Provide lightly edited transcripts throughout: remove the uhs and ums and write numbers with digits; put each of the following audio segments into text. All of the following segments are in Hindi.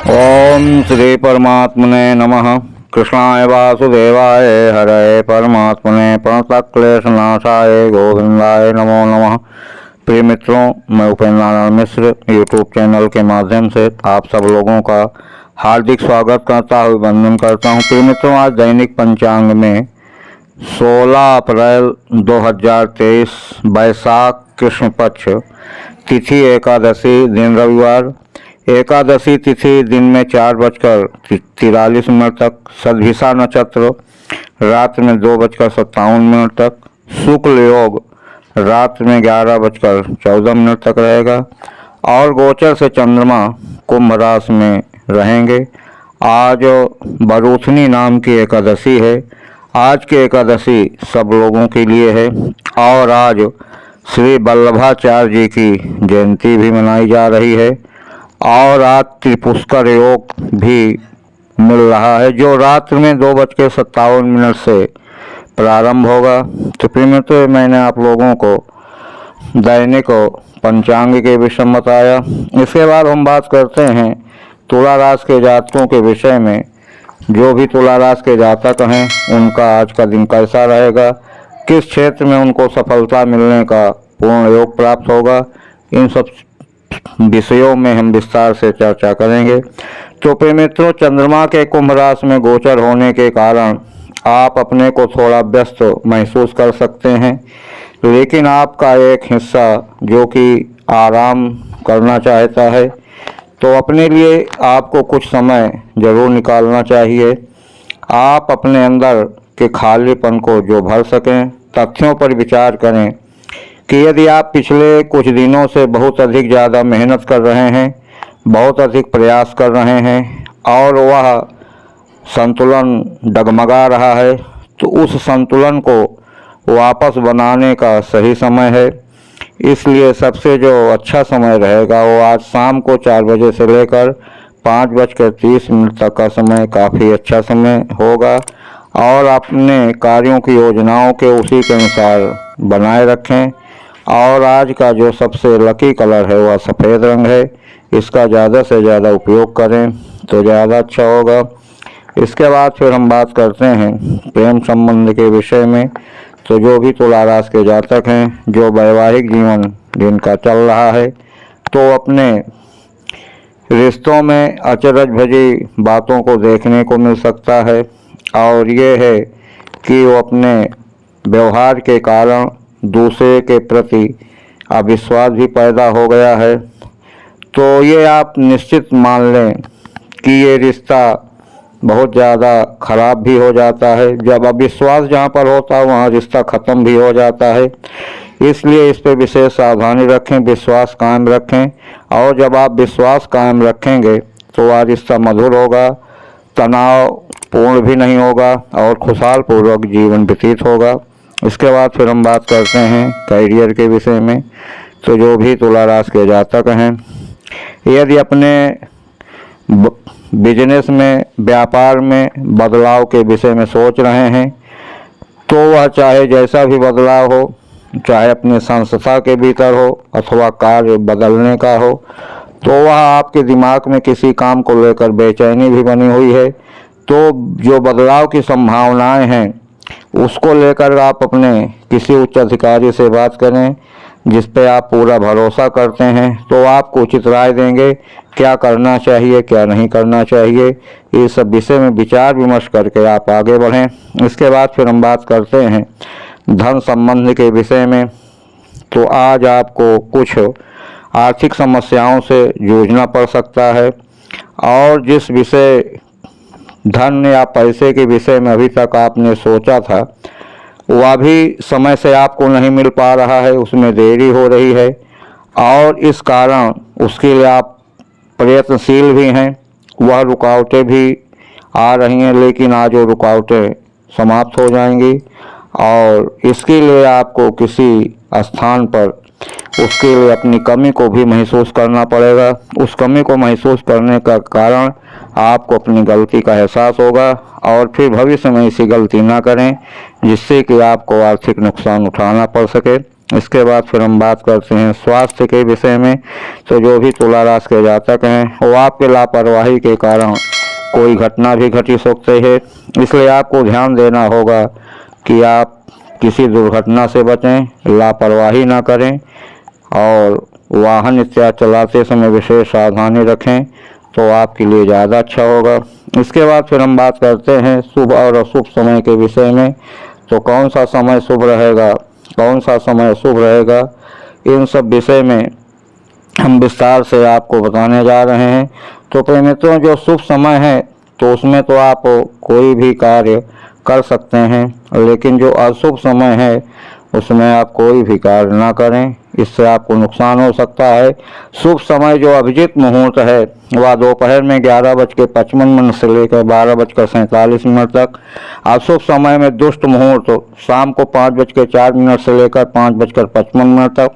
ओम श्री परमात्मने नमः। कृष्णाय वासुदेवाय हरये परमात्मने प्रणतक्लेशनाशाय गोविंदाय नमो नमः। प्रिय मित्रों, मैं उपेंद्र नारायण मिश्र यूट्यूब चैनल के माध्यम से आप सब लोगों का हार्दिक स्वागत करता हुआ वंदन करता हूं। प्रिय मित्रों, आज दैनिक पंचांग में 16 अप्रैल 2023 बैसाख कृष्ण पक्ष, तिथि एकादशी, दिन रविवार। एकादशी तिथि दिन में 4:43 तक, सद्भिषा नक्षत्र रात में 2:57 तक, शुक्ल योग रात में 11:14 तक रहेगा और गोचर से चंद्रमा कुंभ राशि में रहेंगे। आज बरूथनी नाम की एकादशी है। आज की एकादशी सब लोगों के लिए है और आज श्री वल्लभाचार्य जी की जयंती भी मनाई जा रही है और आज त्रिपुष्कर योग भी मिल रहा है जो रात में 2:57 से प्रारंभ होगा। तो प्रिय मित्रों, मैंने आप लोगों को दैनिक पंचांग के विषय में बताया। इसके बाद हम बात करते हैं तुला राशि के जातकों के विषय में। जो भी तुला राशि के जातक हैं उनका आज का दिन कैसा रहेगा, किस क्षेत्र में उनको सफलता मिलने का पूर्ण योग प्राप्त होगा, इन सब विषयों में हम विस्तार से चर्चा करेंगे। तो प्रिय मित्रों, चंद्रमा के कुंभ राशि में गोचर होने के कारण आप अपने को थोड़ा व्यस्त महसूस कर सकते हैं, लेकिन आपका एक हिस्सा जो कि आराम करना चाहता है, तो अपने लिए आपको कुछ समय जरूर निकालना चाहिए। आप अपने अंदर के खालीपन को जो भर सकें, तथ्यों पर विचार करें कि यदि आप पिछले कुछ दिनों से बहुत अधिक ज़्यादा मेहनत कर रहे हैं, बहुत अधिक प्रयास कर रहे हैं और वह संतुलन डगमगा रहा है, तो उस संतुलन को वापस बनाने का सही समय है। इसलिए सबसे जो अच्छा समय रहेगा वो आज शाम को 4 बजे से लेकर 5:30 तक का समय काफ़ी अच्छा समय होगा और अपने कार्यों की योजनाओं के उसी के अनुसार बनाए रखें। और आज का जो सबसे लकी कलर है वह सफ़ेद रंग है। इसका ज़्यादा से ज़्यादा उपयोग करें तो ज़्यादा अच्छा होगा। इसके बाद फिर हम बात करते हैं प्रेम संबंध के विषय में। तो जो भी तुला राशि के जातक हैं, जो वैवाहिक जीवन जिनका चल रहा है, तो अपने रिश्तों में अचरज भरी बातों को देखने को मिल सकता है और ये है कि वो अपने व्यवहार के कारण दूसरे के प्रति अविश्वास भी पैदा हो गया है। तो ये आप निश्चित मान लें कि ये रिश्ता बहुत ज़्यादा खराब भी हो जाता है। जब अविश्वास जहाँ पर होता है वहाँ रिश्ता ख़त्म भी हो जाता है। इसलिए इस पर विशेष सावधानी रखें, विश्वास कायम रखें और जब आप विश्वास कायम रखेंगे तो वह रिश्ता मधुर होगा, तनाव पूर्ण भी नहीं होगा और खुशहाल पूर्वक जीवन व्यतीत होगा। इसके बाद फिर हम बात करते हैं करियर के विषय में। तो जो भी तुला राशि के जातक हैं, यदि अपने बिजनेस में, व्यापार में बदलाव के विषय में सोच रहे हैं, तो वह चाहे जैसा भी बदलाव हो, चाहे अपने संस्था के भीतर हो अथवा कार्य बदलने का हो, तो वह आपके दिमाग में किसी काम को लेकर बेचैनी भी बनी हुई है। तो जो बदलाव की संभावनाएं हैं उसको लेकर आप अपने किसी उच्च अधिकारी से बात करें जिस पे आप पूरा भरोसा करते हैं, तो आपको उचित राय देंगे क्या करना चाहिए, क्या नहीं करना चाहिए। ये सब विषय में विचार विमर्श करके आप आगे बढ़ें। इसके बाद फिर हम बात करते हैं धन संबंध के विषय में। तो आज आपको कुछ आर्थिक समस्याओं से जूझना पड़ सकता है और जिस विषय धन या पैसे के विषय में अभी तक आपने सोचा था वह भी समय से आपको नहीं मिल पा रहा है, उसमें देरी हो रही है और इस कारण उसके लिए आप प्रयत्नशील भी हैं। वह रुकावटें भी आ रही हैं, लेकिन आज वो रुकावटें समाप्त हो जाएंगी और इसके लिए आपको किसी स्थान पर उसके लिए अपनी कमी को भी महसूस करना पड़ेगा। उस कमी को महसूस करने का कारण आपको अपनी गलती का एहसास होगा और फिर भविष्य में ऐसी गलती ना करें जिससे कि आपको आर्थिक नुकसान उठाना पड़ सके। इसके बाद फिर हम बात करते हैं स्वास्थ्य के विषय में। तो जो भी तुला राशि के जातक हैं वो आपके लापरवाही के कारण कोई घटना भी घटी सकती है, इसलिए आपको ध्यान देना होगा कि आप किसी दुर्घटना से बचें, लापरवाही ना करें और वाहन इत्यादि चलाते समय विशेष सावधानी रखें, तो आपके लिए ज़्यादा अच्छा होगा। इसके बाद फिर हम बात करते हैं शुभ और अशुभ समय के विषय में। तो कौन सा समय शुभ रहेगा, कौन सा समय अशुभ रहेगा, इन सब विषय में हम विस्तार से आपको बताने जा रहे हैं। तो प्रिय मित्रों, जो शुभ समय है तो उसमें तो आप कोई भी कार्य कर सकते हैं, लेकिन जो अशुभ समय है उसमें आप कोई भी कार्य ना करें, इससे आपको नुकसान हो सकता है। शुभ समय जो अभिजीत मुहूर्त है वह दोपहर में 11:55 से लेकर 12:47 तक। अशुभ समय में दुष्ट मुहूर्त शाम को 5:04 से लेकर 5:55 तक।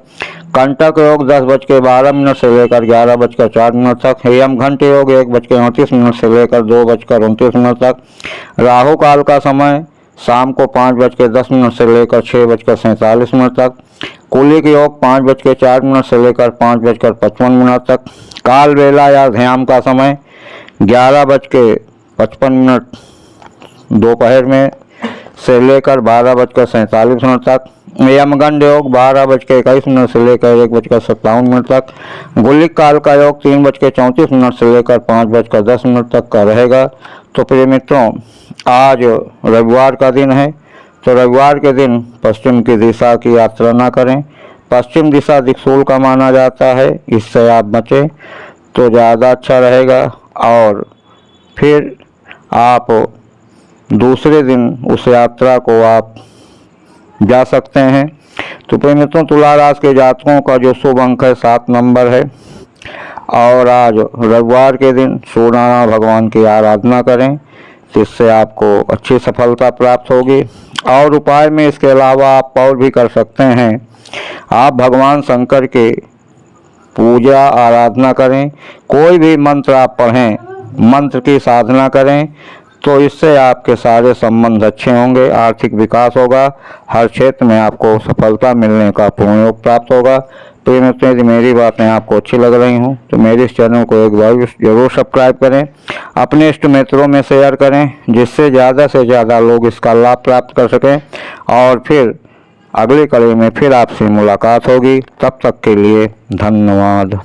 कंटक योग 10:12 से लेकर 11:04 तक। यम घंटे योग 1:38 से लेकर 2:29 तक। राहु काल का समय शाम को 5:10 से लेकर 6:47 तक। कुलिक योग 5:04 से लेकर 5:55 तक। काल बेला या ध्यान का समय 11:55 दोपहर में से लेकर 12:47 तक। यमगंड योग 12:21 से लेकर 1:57 तक। गुलिक काल का योग 3:34 से लेकर 5:10 तक का रहेगा। तो प्रिय मित्रों, आज रविवार का दिन है, तो रविवार के दिन पश्चिम की दिशा की यात्रा ना करें। पश्चिम दिशा दिक्सूल का माना जाता है, इससे आप बचें तो ज़्यादा अच्छा रहेगा। और फिर आप दूसरे दिन उस यात्रा को आप जा सकते हैं। तो प्रिय मित्रों, तुला राशि के जातकों का जो शुभ अंक है 7 नंबर है। और आज रविवार के दिन सूर्यनारायण भगवान की आराधना करें, जिससे आपको अच्छी सफलता प्राप्त होगी। और उपाय में इसके अलावा आप और भी कर सकते हैं। आप भगवान शंकर के पूजा आराधना करें, कोई भी मंत्र आप पढ़ें, मंत्र की साधना करें, तो इससे आपके सारे संबंध अच्छे होंगे, आर्थिक विकास होगा, हर क्षेत्र में आपको सफलता मिलने का पूर्ण योग प्राप्त होगा। तो यदि मेरी बातें आपको अच्छी लग रही हों तो मेरे इस चैनल को एक बार जरूर सब्सक्राइब करें, अपने इष्ट मित्रों में शेयर करें, जिससे ज़्यादा से ज़्यादा लोग इसका लाभ प्राप्त कर सकें। और फिर अगली कड़ी में फिर आपसे मुलाकात होगी, तब तक के लिए धन्यवाद।